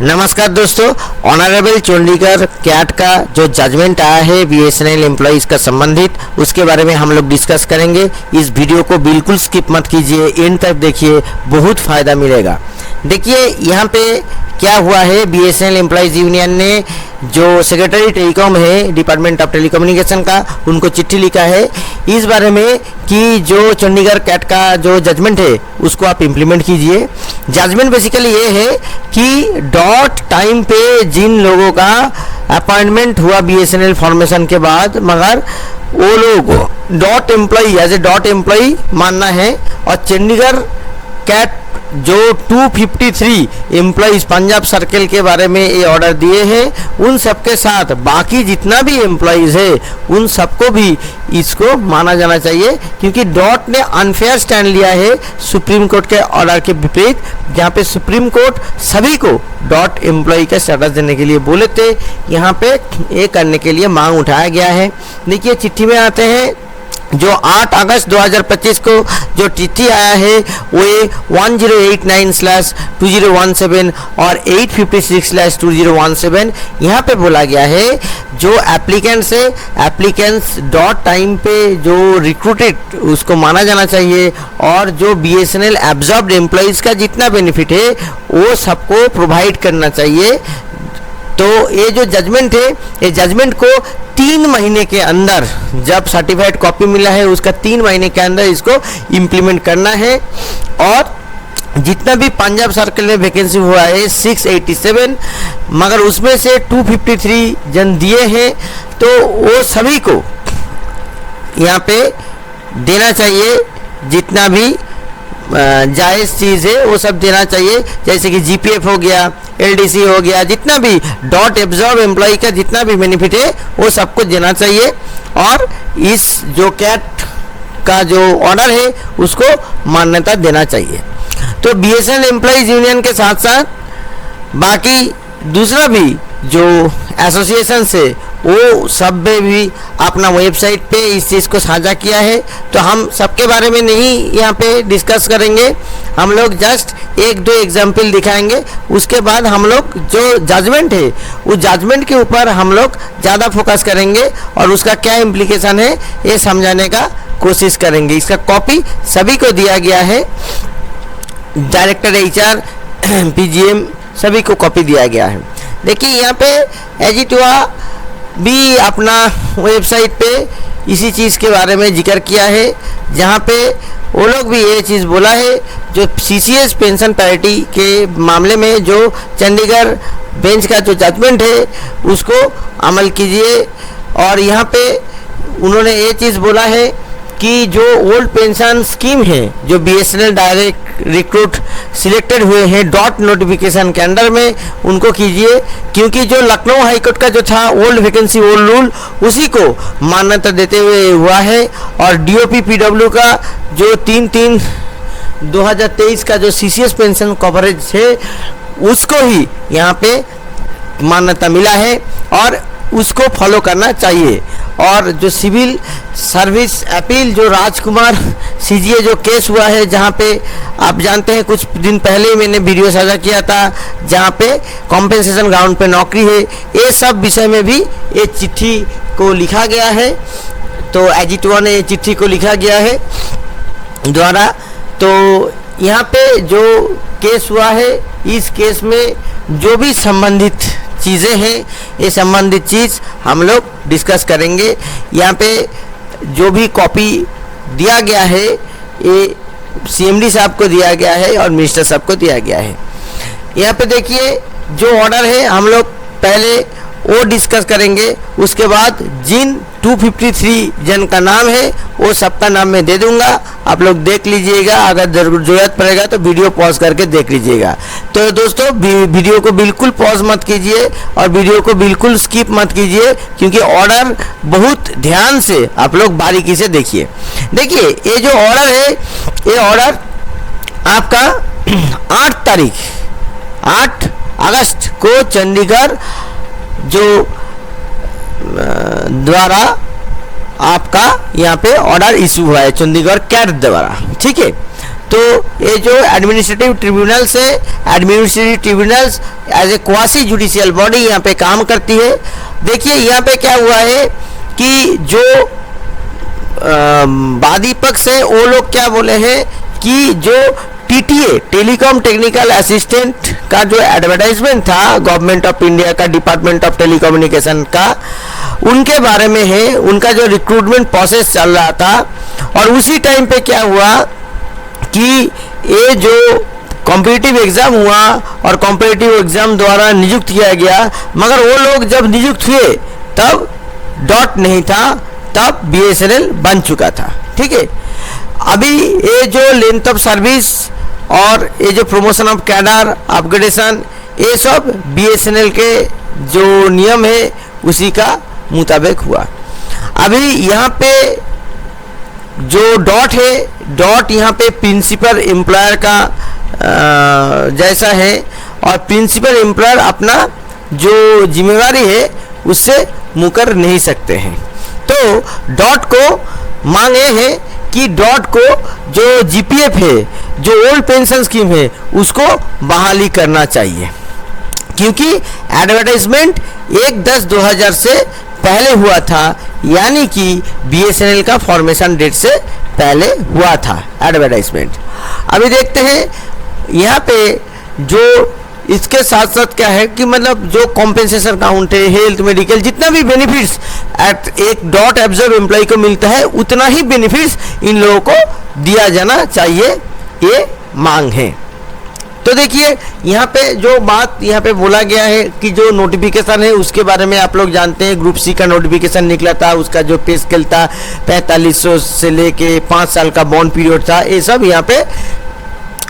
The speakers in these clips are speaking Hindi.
नमस्कार दोस्तों, ऑनरेबल चंडीगढ़ कैट का जो जजमेंट आया है बीएसएनएल एम्प्लॉइज़ का संबंधित, उसके बारे में हम लोग डिस्कस करेंगे। इस वीडियो को बिल्कुल स्किप मत कीजिए, एंड तक देखिए, बहुत फ़ायदा मिलेगा। देखिए यहाँ पे क्या हुआ है, बीएसएनएल एम्प्लॉइज़ यूनियन ने जो सेक्रेटरी टेलीकॉम है डिपार्टमेंट ऑफ टेलीकम्युनिकेशन का, उनको चिट्ठी लिखा है इस बारे में कि जो चंडीगढ़ कैट का जो जजमेंट है उसको आप इम्प्लीमेंट कीजिए। जजमेंट बेसिकली ये है कि डॉट टाइम पे जिन लोगों का अपॉइंटमेंट हुआ बीएसएनएल फॉर्मेशन के बाद, मगर वो लोग dot employee as a dot employee मानना है, और चंडीगढ़ कैट जो 253 एम्प्लॉइज पंजाब सर्कल के बारे में ये ऑर्डर दिए हैं, उन सबके साथ बाकी जितना भी एम्प्लॉइज है उन सबको भी इसको माना जाना चाहिए, क्योंकि डॉट ने अनफेयर स्टैंड लिया है सुप्रीम कोर्ट के ऑर्डर के विपरीत, जहाँ पे सुप्रीम कोर्ट सभी को डॉट एम्प्लॉय का स्टेटस देने के लिए बोले थे। यहाँ पे ये करने के लिए मांग उठाया गया है। देखिए चिट्ठी में आते हैं, जो 8 अगस्त 2025 को जो चिट्ठी आया है वो 1089/2017 और 856/2017। यहाँ पे बोला गया है जो एप्लीकेंट्स है, एप्लीकेंट्स डॉट टाइम पे जो रिक्रूटेड उसको माना जाना चाहिए, और जो बीएसएनएल एब्जॉर्ब्ड एम्प्लॉइज़ का जितना बेनिफिट है वो सबको प्रोवाइड करना चाहिए। तो ये जो जजमेंट है, ये जजमेंट को 3 महीने के अंदर, जब सर्टिफाइड कॉपी मिला है उसका 3 महीने के अंदर इसको इम्प्लीमेंट करना है। और जितना भी पंजाब सर्कल में वैकेंसी हुआ है 687, मगर उसमें से 253 जन दिए हैं, तो वो सभी को यहाँ पे देना चाहिए। जितना भी जायज़ चीज़ है वो सब देना चाहिए, जैसे कि जीपीएफ हो गया, एलडीसी हो गया, जितना भी डॉट एब्जॉर्ब एम्प्लॉय का जितना भी बेनिफिट है वो सबको देना चाहिए। और इस जो कैट का जो ऑर्डर है उसको मान्यता देना चाहिए। तो बीएसएनएल एम्प्लॉइज यूनियन के साथ साथ बाकी दूसरा भी जो एसोसिएशन है वो सब में भी अपना वेबसाइट पे इस चीज़ को साझा किया है। तो हम सबके बारे में नहीं यहाँ पे डिस्कस करेंगे, हम लोग जस्ट 1-2 एग्जाम्पल दिखाएंगे। उसके बाद हम लोग जो जजमेंट है उस जजमेंट के ऊपर हम लोग ज़्यादा फोकस करेंगे और उसका क्या इम्प्लीकेशन है ये समझाने का कोशिश करेंगे। इसका कॉपी सभी को दिया गया है, डायरेक्टर HR, PGM सभी को कॉपी दिया गया है। देखिए यहाँ पे एजिटवा भी अपना वेबसाइट पे इसी चीज़ के बारे में जिक्र किया है, जहाँ पे वो लोग भी ये चीज़ बोला है जो CCS पेंशन पैरिटी के मामले में जो चंडीगढ़ बेंच का जो जजमेंट है उसको अमल कीजिए। और यहाँ पे उन्होंने ये चीज़ बोला है कि जो ओल्ड पेंशन स्कीम है, जो बीएसएनएल डायरेक्ट रिक्रूट सिलेक्टेड हुए हैं डॉट नोटिफिकेशन के अंडर में, उनको कीजिए, क्योंकि जो लखनऊ हाईकोर्ट का जो था ओल्ड वैकेंसी ओल्ड रूल उसी को मान्यता देते हुए हुआ है। और DOP PW का जो 3/3/2023 का जो CCS पेंशन कवरेज है उसको ही यहाँ पे मान्यता मिला है और उसको फॉलो करना चाहिए। और जो सिविल सर्विस अपील जो राजकुमार CGA जो केस हुआ है, जहाँ पे आप जानते हैं कुछ दिन पहले ही मैंने वीडियो साझा किया था, जहाँ पे कॉम्पेंसेशन ग्राउंड पे नौकरी है, ये सब विषय में भी ये चिट्ठी को लिखा गया है। तो एजिटवा ने ये चिट्ठी को लिखा गया है द्वारा। तो यहाँ पे जो केस हुआ है, इस केस में जो भी संबंधित चीज़ें हैं, ये संबंधित चीज़ हम लोग डिस्कस करेंगे। यहाँ पे जो भी कॉपी दिया गया है ये CMD साहब को दिया गया है और मिनिस्टर साहब को दिया गया है। यहाँ पे देखिए जो ऑर्डर है हम लोग पहले वो डिस्कस करेंगे, उसके बाद जिन 253 जन का नाम है वो सबका नाम मैं दे दूंगा, आप लोग देख लीजिएगा, अगर ज़रूरत पड़ेगा तो वीडियो पॉज करके देख लीजिएगा। तो दोस्तों वीडियो को बिल्कुल पॉज मत कीजिए और वीडियो को बिल्कुल स्किप मत कीजिए, क्योंकि ऑर्डर बहुत ध्यान से आप लोग बारीकी से देखिए। देखिए ये जो ऑर्डर है, ये ऑर्डर आपका 8 अगस्त को चंडीगढ़ जो द्वारा आपका यहाँ पे ऑर्डर इशू हुआ है चंडीगढ़ कैट द्वारा, ठीक है। तो ये जो एडमिनिस्ट्रेटिव ट्रिब्यूनल्स है, administrative tribunals as a quasi judicial body यहाँ पे काम करती है। देखिए यहाँ पे क्या हुआ है कि जो वादी पक्ष है वो लोग क्या बोले हैं कि जो टीटीए टेलीकॉम टेक्निकल असिस्टेंट का जो एडवर्टाइजमेंट था गवर्नमेंट ऑफ इंडिया का, डिपार्टमेंट ऑफ टेलीकम्युनिकेशन का, उनके बारे में है, उनका जो रिक्रूटमेंट प्रोसेस चल रहा था। और उसी टाइम पे क्या हुआ कि ये जो कॉम्पिटिटिव एग्ज़ाम हुआ और कॉम्पिटिटिव एग्ज़ाम द्वारा नियुक्त किया गया, मगर वो लोग जब नियुक्त हुए तब डॉट नहीं था, तब बीएसएनएल बन चुका था। ठीक है, अभी ये जो लेंथ ऑफ सर्विस और ये जो प्रमोशन ऑफ कैडर अपग्रेडेशन, ये सब बीएसएनएल के जो नियम है उसी का मुताबिक हुआ। अभी यहाँ पे जो डॉट है, डॉट यहाँ पे प्रिंसिपल एम्प्लॉयर का जैसा है, और प्रिंसिपल एम्प्लॉयर अपना जो जिम्मेवारी है उससे मुकर नहीं सकते हैं। तो डॉट को मांगे है कि डॉट को जो जीपीएफ है, जो ओल्ड पेंशन स्कीम है, उसको बहाली करना चाहिए, क्योंकि एडवर्टाइजमेंट 1/10/2000 से पहले हुआ था, यानी कि बीएसएनएल का फॉर्मेशन डेट से पहले हुआ था एडवर्टाइजमेंट। अभी देखते हैं यहाँ पे जो इसके साथ साथ क्या है कि मतलब जो कॉम्पेंसेशन अकाउंट है, हेल्थ, मेडिकल, जितना भी बेनिफिट्स एट एक डॉट एब्जॉर्ब एम्प्लॉय को मिलता है, उतना ही बेनिफिट्स इन लोगों को दिया जाना चाहिए, ये मांग है। तो देखिए यहाँ पे जो बात यहाँ पे बोला गया है कि जो नोटिफिकेशन है उसके बारे में आप लोग जानते हैं, ग्रुप सी का नोटिफिकेशन निकला था, उसका जो पे स्केल था 4500 से लेके 5 साल का बॉन्ड पीरियड था, ये सब यहाँ पे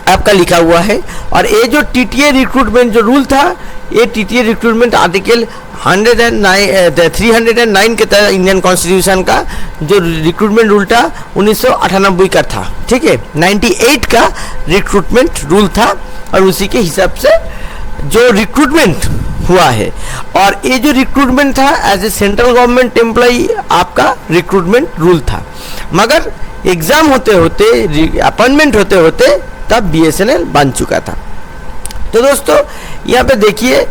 आपका लिखा हुआ है। और ये जो टीटीए रिक्रूटमेंट जो रूल था, ये टीटीए रिक्रूटमेंट आर्टिकल 309 के तहत इंडियन कॉन्स्टिट्यूशन का जो रिक्रूटमेंट रूल था 1998 का था। ठीक है, 98 का रिक्रूटमेंट रूल था और उसी के हिसाब से जो रिक्रूटमेंट हुआ है। और ये जो रिक्रूटमेंट था as a central government employee आपका रिक्रूटमेंट रूल था, मगर एग्जाम होते होते, अपॉइंटमेंट होते होते तब बीएसएनएल बन चुका था। तो दोस्तों यहाँ पे देखिए,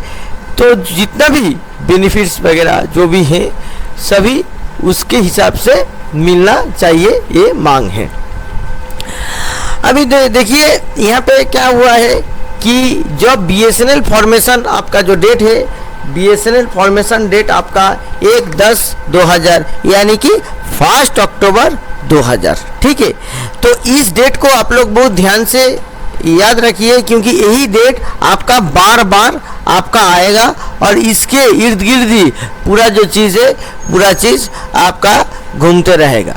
तो जितना भी बेनिफिट्स वगैरह जो भी हैं सभी उसके हिसाब से मिलना चाहिए, ये मांग है। अभी देखिए यहाँ पे क्या हुआ है कि जब बीएसएनएल फॉर्मेशन आपका जो डेट है, बीएसएनएल फॉर्मेशन डेट आपका 1/10/2000 यानी कि 1 अक्टूबर 2000। ठीक है, तो इस डेट को आप लोग बहुत ध्यान से याद रखिए, क्योंकि यही डेट आपका बार बार आपका आएगा और इसके इर्द गिर्द ही पूरा जो चीज़ है, पूरा चीज़ आपका घूमते रहेगा।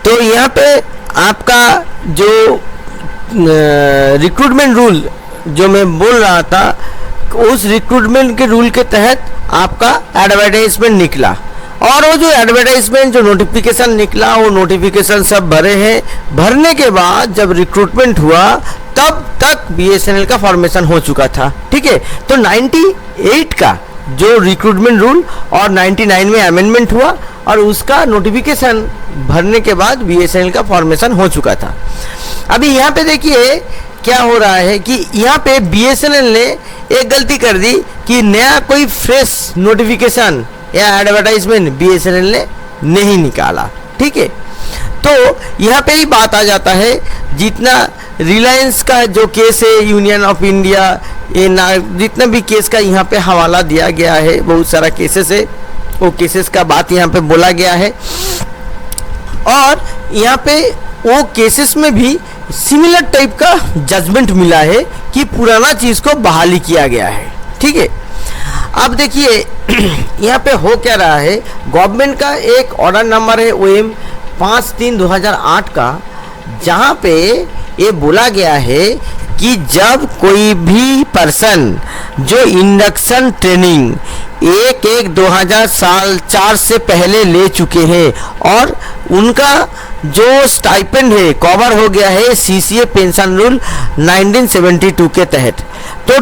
तो यहाँ पे आपका जो रिक्रूटमेंट रूल जो मैं बोल रहा था, उस रिक्रूटमेंट के रूल के तहत आपका एडवर्टाइजमेंट निकला, और वो जो एडवर्टाइजमेंट जो नोटिफिकेशन निकला, वो नोटिफिकेशन सब भरे हैं। भरने के बाद जब रिक्रूटमेंट हुआ तब तक बीएसएनएल का फॉर्मेशन हो चुका था। ठीक है, तो 98 का जो रिक्रूटमेंट रूल और 99 में अमेंडमेंट हुआ और उसका नोटिफिकेशन भरने के बाद बीएसएनएल का फॉर्मेशन हो चुका था। अभी यहाँ पे देखिए क्या हो रहा है कि यहाँ पे बीएसएनएल ने एक गलती कर दी कि नया कोई फ्रेश नोटिफिकेशन या एडवर्टाइजमेंट बीएसएनएल ने नहीं निकाला। ठीक है, तो यहाँ पे ही बात आ जाता है, जितना रिलायंस का जो केस है, यूनियन ऑफ इंडिया, ये ना जितना भी केस का यहाँ पे हवाला दिया गया है, बहुत सारा केसेस है, वो केसेस का बात यहाँ पे बोला गया है। और यहाँ पे वो केसेस में भी सिमिलर टाइप का जजमेंट मिला है कि पुराना चीज़ को बहाली किया गया है। ठीक है, अब देखिए यहाँ पे हो क्या रहा है, गवर्नमेंट का एक ऑर्डर नंबर है OM 53/2008 का, जहाँ पे ये बोला गया है कि जब कोई भी पर्सन जो इंडक्शन ट्रेनिंग 1/1/2004 से पहले ले चुके हैं और उनका जो स्टाइपेंड है कवर हो गया है सीसीए पेंशन रूल 1972 के तहत, तो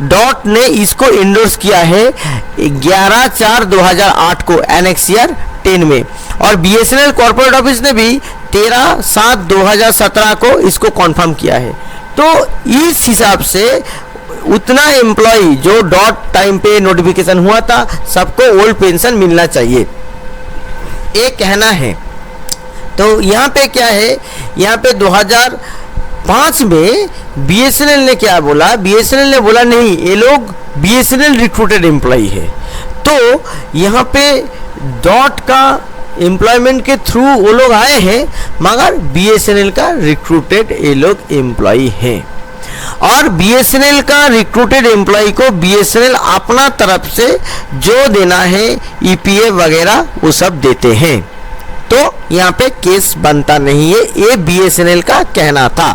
डॉट ने इसको इंडोर्स किया है 11/4/2008 को एनेक्सियर 2010 में, और बीएसएनएल कॉर्पोरेट ऑफिस ने भी 13/7/2017 को इसको कॉन्फर्म किया है। तो इस हिसाब से उतना एम्प्लॉय जो डॉट टाइम पे नोटिफिकेशन हुआ था सबको ओल्ड पेंशन मिलना चाहिए, ये कहना है। तो यहाँ पे क्या है, यहाँ पे 2005 में बीएसएनएल ने क्या बोला, बीएसएनएल ने बोला नहीं ये लोग बीएसएनएल रिक्रूटेड एम्प्लॉय है, तो यहाँ पे डॉट का एम्प्लॉयमेंट के थ्रू वो लोग आए हैं मगर बीएसएनएल का रिक्रूटेड ये लोग एम्प्लॉय हैं, और बीएसएनएल का रिक्रूटेड एम्प्लॉय को बीएसएनएल अपना तरफ से जो देना है ईपीएफ वगैरह वो सब देते हैं, तो यहाँ पे केस बनता नहीं है, ये बीएसएनएल का कहना था।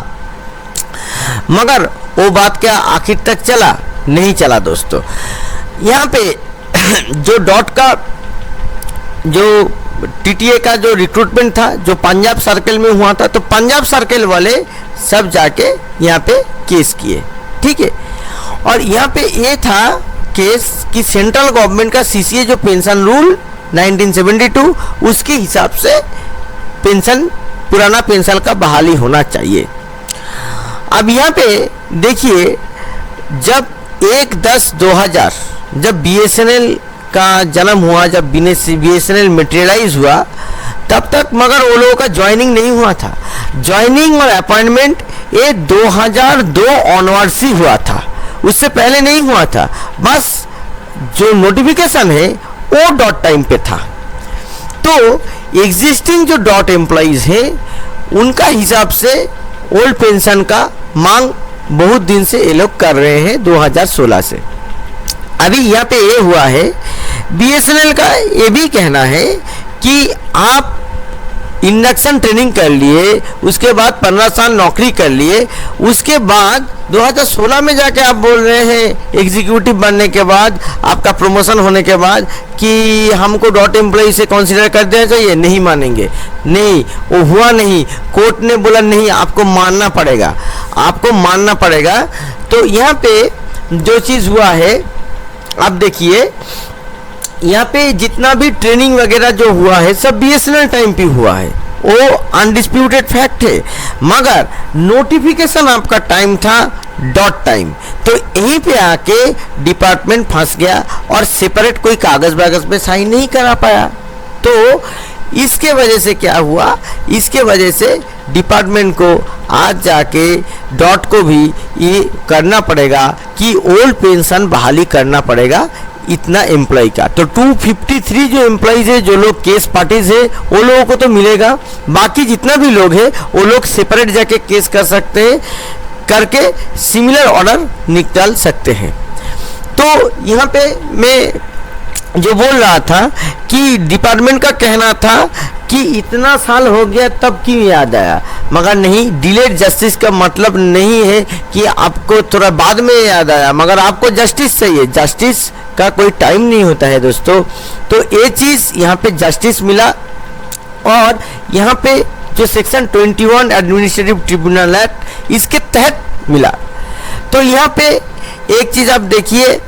मगर वो बात क्या आखिर तक चला, नहीं चला दोस्तों। यहाँ पे जो डॉट का जो टीटीए का जो रिक्रूटमेंट था जो पंजाब सर्कल में हुआ था, तो पंजाब सर्कल वाले सब जाके यहाँ पे केस किए, ठीक है। और यहाँ पे ये था केस कि सेंट्रल गवर्नमेंट का सीसीए जो पेंशन रूल 1972 उसके हिसाब से पेंशन, पुराना पेंशन का बहाली होना चाहिए। अब यहाँ पे देखिए, जब 1/10/2000 जब बीएसएनएल का जन्म हुआ, जब बीएसएनएल मटेरियलाइज हुआ, तब तक मगर वो लोगों का ज्वाइनिंग नहीं हुआ था। ज्वाइनिंग और अपॉइंटमेंट ये 2002 ऑनवर्ड्स ही हुआ था, उससे पहले नहीं हुआ था। बस जो नोटिफिकेशन है वो डॉट टाइम पे था। तो एग्जिस्टिंग जो डॉट एम्प्लॉइज हैं उनका हिसाब से ओल्ड पेंशन का मांग बहुत दिन से ये लोग कर रहे हैं 2016 से। अभी यहाँ पे ये हुआ है, बीएसएनएल का ये भी कहना है कि आप इंडक्शन ट्रेनिंग कर लिए, उसके बाद 15 साल नौकरी कर लिए, उसके बाद 2016 में जाके आप बोल रहे हैं एग्जीक्यूटिव बनने के बाद, आपका प्रमोशन होने के बाद कि हमको डॉट एम्प्लॉय से कंसीडर कर देना चाहिए, नहीं मानेंगे। नहीं, वो हुआ नहीं, कोर्ट ने बोला नहीं, आपको मानना पड़ेगा, आपको मानना पड़ेगा। तो यहाँ पे जो चीज़ हुआ है, आप देखिए यहाँ पे जितना भी ट्रेनिंग वगैरह जो हुआ है सब बीएसएनएल टाइम पे हुआ है, वो अनडिस्प्यूटेड फैक्ट है, मगर नोटिफिकेशन आपका टाइम था डॉट टाइम। तो यहीं पे आके डिपार्टमेंट फंस गया और सेपरेट कोई कागज वागज पे साइन नहीं करा पाया। तो इसके वजह से क्या हुआ, इसके वजह से डिपार्टमेंट को आज जाके डॉट को भी ये करना पड़ेगा कि ओल्ड पेंशन बहाली करना पड़ेगा इतना एम्प्लॉय का। तो 253 जो एम्प्लॉयज है, जो लोग केस पार्टीज है, वो लोगों को तो मिलेगा, बाकी जितना भी लोग है वो लोग सेपरेट जाके केस कर सकते हैं, करके सिमिलर ऑर्डर निकाल सकते हैं। तो यहाँ पे मैं जो बोल रहा था कि डिपार्टमेंट का कहना था कि इतना साल हो गया तब क्यों याद आया, मगर नहीं, डिलेड जस्टिस का मतलब नहीं है कि आपको थोड़ा बाद में याद आया, मगर आपको जस्टिस चाहिए। जस्टिस का कोई टाइम नहीं होता है दोस्तों। तो ये चीज़ यहाँ पे जस्टिस मिला, और यहाँ पे जो सेक्शन 21 एडमिनिस्ट्रेटिव ट्रिब्यूनल एक्ट इसके तहत मिला। तो यहाँ पे एक चीज़ आप देखिए,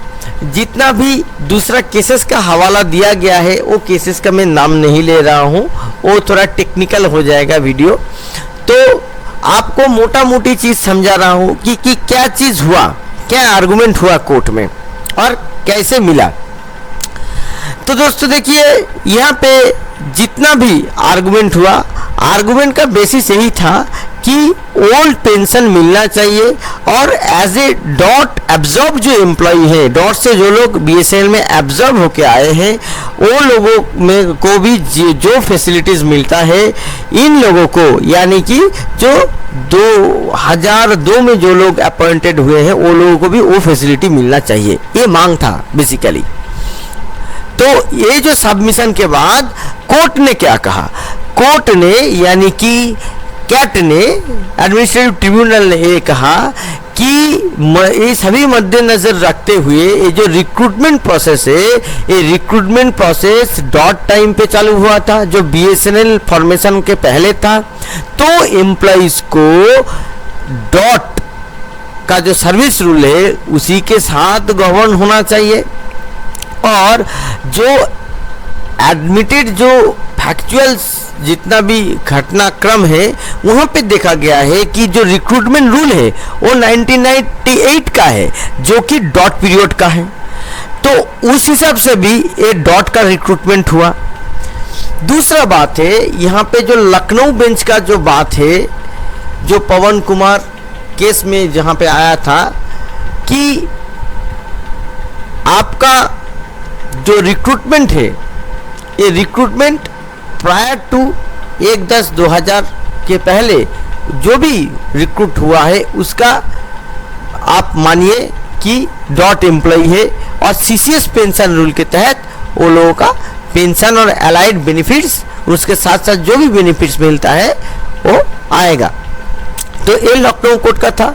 जितना भी दूसरा केसेस का हवाला दिया गया है वो केसेस का मैं नाम नहीं ले रहा हूँ, वो थोड़ा टेक्निकल हो जाएगा वीडियो। तो आपको मोटा मोटी चीज़ समझा रहा हूँ कि क्या चीज़ हुआ, क्या आर्गुमेंट हुआ कोर्ट में और कैसे मिला। तो दोस्तों देखिए, यहाँ पे जितना भी आर्गुमेंट हुआ, आर्गुमेंट का बेसिस यही था कि ओल्ड पेंशन मिलना चाहिए, और एज ए डॉट एब्जॉर्ब जो एम्प्लॉय है, डॉट से जो लोग बीएसएनएल में एब्जॉर्ब होके आए हैं, वो लोगों में को भी जो फैसिलिटीज़ मिलता है इन लोगों को, यानी कि जो 2002 में जो लोग अपॉइंटेड हुए हैं वो लोगों को भी वो फैसिलिटी मिलना चाहिए, ये मांग था बेसिकली। तो ये जो सबमिशन के बाद कोर्ट ने क्या कहा, कोर्ट ने यानी कि कैट ने, एडमिनिस्ट्रेटिव ट्रिब्यूनल ने ये कहा कि ये सभी मद्देनजर रखते हुए ये जो रिक्रूटमेंट प्रोसेस है, ये रिक्रूटमेंट प्रोसेस डॉट टाइम पे चालू हुआ था जो बीएसएनएल फॉर्मेशन के पहले था। तो एम्प्लॉइज को डॉट का जो सर्विस रूल है उसी के साथ गवर्न होना चाहिए, और जो एडमिटेड जो फैक्चुअल जितना भी घटनाक्रम है वहाँ पे देखा गया है कि जो रिक्रूटमेंट रूल है वो 1998 का है, जो कि डॉट पीरियड का है। तो उस हिसाब से भी ये डॉट का रिक्रूटमेंट हुआ। दूसरा बात है यहाँ पे जो लखनऊ बेंच का जो बात है, जो पवन कुमार केस में जहाँ पे आया था कि आपका जो रिक्रूटमेंट है, ये रिक्रूटमेंट प्रायर टू 1/10/2000 के पहले जो भी रिक्रूट हुआ है उसका आप मानिए कि डॉट एम्प्लॉय है, और सीसीएस पेंशन रूल के तहत वो लोगों का पेंशन और अलाइड बेनिफिट्स, उसके साथ साथ जो भी बेनिफिट्स मिलता है वो आएगा। तो ये लखनऊ कोर्ट का था।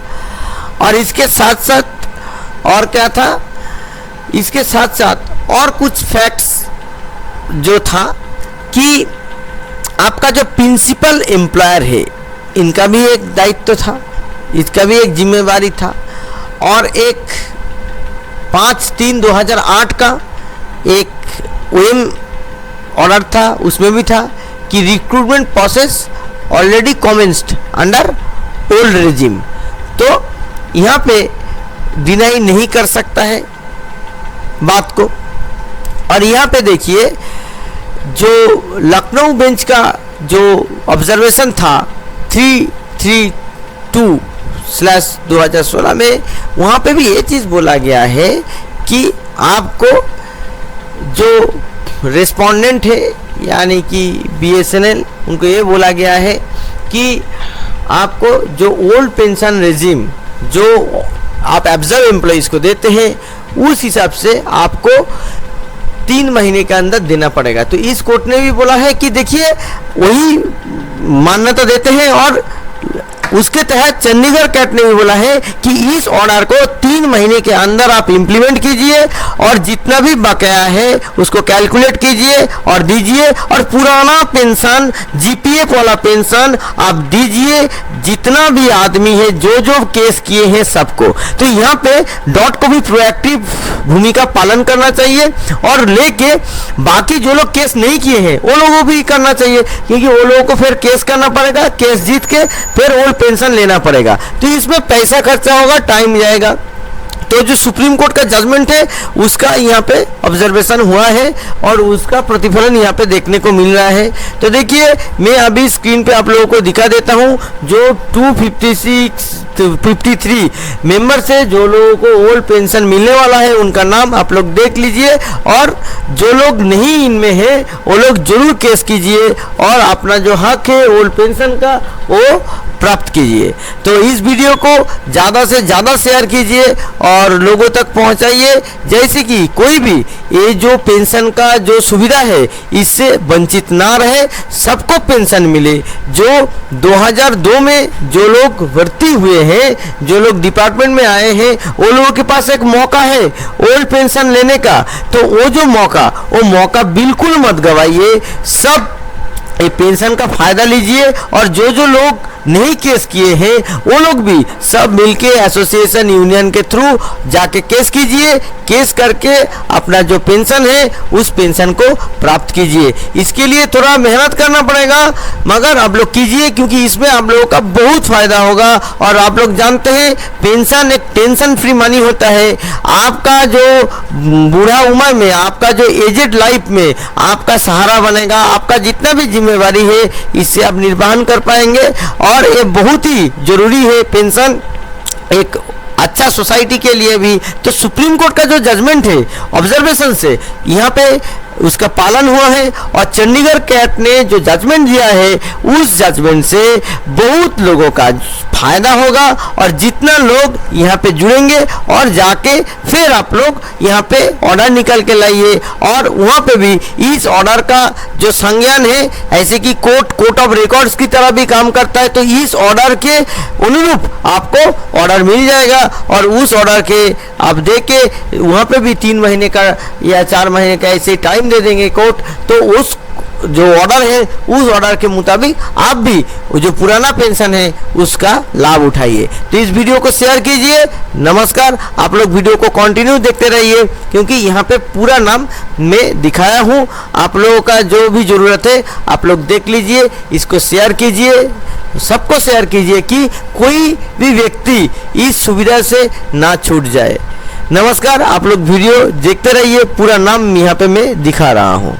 और इसके साथ साथ और क्या था, इसके साथ साथ और कुछ फैक्ट्स जो था कि आपका जो प्रिंसिपल एम्प्लॉयर है इनका भी एक दायित्व था, इसका भी एक जिम्मेवारी था। और एक 5/3/2008 का एक ओएम ऑर्डर था, उसमें भी था कि recruitment process already commenced under old regime. तो यहाँ पे डिनाई नहीं कर सकता है बात को। और यहाँ पे देखिए जो लखनऊ बेंच का जो ऑब्जर्वेशन था 332/2016 में, वहाँ पे भी ये चीज़ बोला गया है कि आपको जो रेस्पोंडेंट है यानी कि बीएसएनएल, उनको ये बोला गया है कि आपको जो ओल्ड पेंशन रेजिम जो आप एब्जर्व एम्प्लॉइज़ को देते हैं उस हिसाब से आपको 3 महीने के अंदर देना पड़ेगा। तो इस कोर्ट ने भी बोला है कि देखिए वही मान्यता देते हैं, और उसके तहत चंडीगढ़ कैट ने भी बोला है कि इस ऑर्डर को 3 महीने के अंदर आप इम्प्लीमेंट कीजिए और जितना भी बकाया है उसको कैलकुलेट कीजिए और दीजिए, और पुराना पेंशन जीपीएफ वाला पेंशन आप दीजिए जितना भी आदमी है जो जो केस किए हैं सबको। तो यहाँ पे डॉट को भी प्रोएक्टिव भूमिका पालन करना चाहिए, और लेके बाकी जो लोग केस नहीं किए हैं वो लोगों को भी करना चाहिए, क्योंकि वो लोगों को फिर केस करना पड़ेगा, केस जीत के फिर ओल्ड पेंशन लेना पड़ेगा। तो इसमें पैसा खर्चा होगा, टाइम जाएगा। तो जो सुप्रीम कोर्ट का जजमेंट है उसका यहाँ पे ऑब्जर्वेशन हुआ है और उसका प्रतिफलन यहाँ पे देखने को मिल रहा है। तो देखिए मैं अभी स्क्रीन पे आप लोगों को दिखा देता हूँ जो 253 मेंबर से जो लोगों को ओल्ड पेंशन मिलने वाला है उनका नाम आप लोग देख लीजिए, और जो लोग नहीं इनमें है वो लोग जरूर केस कीजिए और अपना जो हक है ओल्ड पेंशन का वो प्राप्त कीजिए। तो इस वीडियो को ज़्यादा से ज़्यादा शेयर कीजिए और लोगों तक पहुंचाइए, जैसे कि कोई भी ये जो पेंशन का जो सुविधा है इससे वंचित ना रहे, सबको पेंशन मिले। जो 2002 में जो लोग भर्ती हुए हैं, जो लोग डिपार्टमेंट में आए हैं, वो लोगों के पास एक मौका है ओल्ड पेंशन लेने का। तो वो जो वो मौका बिल्कुल मत गवाइए, सब ये पेंशन का फायदा लीजिए। और जो जो लोग नहीं केस किए हैं वो लोग भी सब मिलके एसोसिएशन यूनियन के थ्रू जाके केस कीजिए, केस करके अपना जो पेंशन है उस पेंशन को प्राप्त कीजिए। इसके लिए थोड़ा मेहनत करना पड़ेगा मगर आप लोग कीजिए, क्योंकि इसमें आप लोगों का बहुत फायदा होगा। और आप लोग जानते हैं पेंशन एक टेंशन फ्री मनी होता है। आपका जो बूढ़ा उम्र में, आपका जो एजेड लाइफ में आपका सहारा बनेगा, आपका जितना भी जिम्मेवारी है इससे आप निर्वहन कर पाएंगे। और ये बहुत ही जरूरी है पेंशन एक अच्छा सोसाइटी के लिए भी। तो सुप्रीम कोर्ट का जो जजमेंट है ऑब्जर्वेशन से यहाँ पे उसका पालन हुआ है, और चंडीगढ़ कैट ने जो जजमेंट दिया है उस जजमेंट से बहुत लोगों का फायदा होगा। और जितना लोग यहाँ पे जुड़ेंगे और जाके फिर आप लोग यहाँ पे ऑर्डर निकल के लाइए, और वहाँ पे भी इस ऑर्डर का जो संज्ञान है ऐसे कि कोर्ट ऑफ रिकॉर्ड्स की तरह भी काम करता है। तो इस ऑर्डर के अनुरूप आपको ऑर्डर मिल जाएगा, और उस ऑर्डर के आप देख के वहाँ पे भी 3 महीने का या 4 महीने का ऐसे टाइम दे देंगे कोर्ट। तो उस जो ऑर्डर है उस ऑर्डर के मुताबिक आप भी वो जो पुराना पेंशन है उसका लाभ उठाइए। तो इस वीडियो को शेयर कीजिए। नमस्कार, आप लोग वीडियो को कंटिन्यू देखते रहिए क्योंकि यहाँ पे पूरा नाम मैं दिखाया हूँ। आप लोगों का जो भी ज़रूरत है आप लोग देख लीजिए, इसको शेयर कीजिए, सबको शेयर कीजिए कि कोई भी व्यक्ति इस सुविधा से ना छूट जाए। नमस्कार, आप लोग वीडियो देखते रहिए, पूरा नाम यहाँ पे मैं दिखा रहा हूँ।